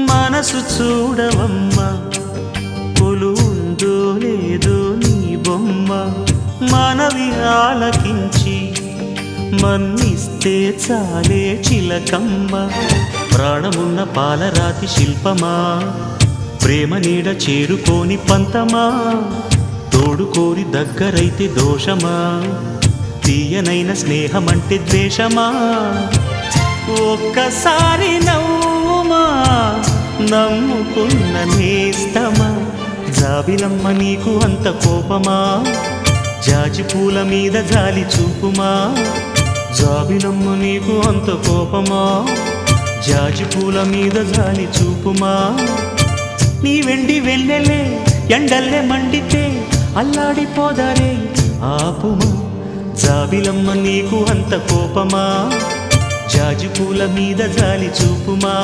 మనసు చూడవమ్మా కొలువుందో లేదో నీ బొమ్మ మనవి ఆలకించి మన్నిస్తే చాలే చిలకమ్మ ప్రాణమున్న పాలరాతి శిల్పమా ప్రేమ నీడ చేరుకోని పంతమా తోడుకోరి దగ్గరైతే దోషమా తీయనైన స్నేహమంటే ద్వేషమా ఒక్కసారి నవ్వుమా నమ్ముకున్న నేస్తమా జాబిలమ్మ నీకు అంత కోపమా జాజి పూల మీద జాలి చూపుమా జాబిలమ్మ నీకు అంత కోపమా జాజి పూల మీద జాలి చూపుమా నీ వెండి వెళ్ళలే ఎండల్లే మండితే అల్లాడిపోదారే ఆపుమా జాబిలమ్మ నీకు అంత కోపమా జాజి పూల మీద జాలి చూపుమా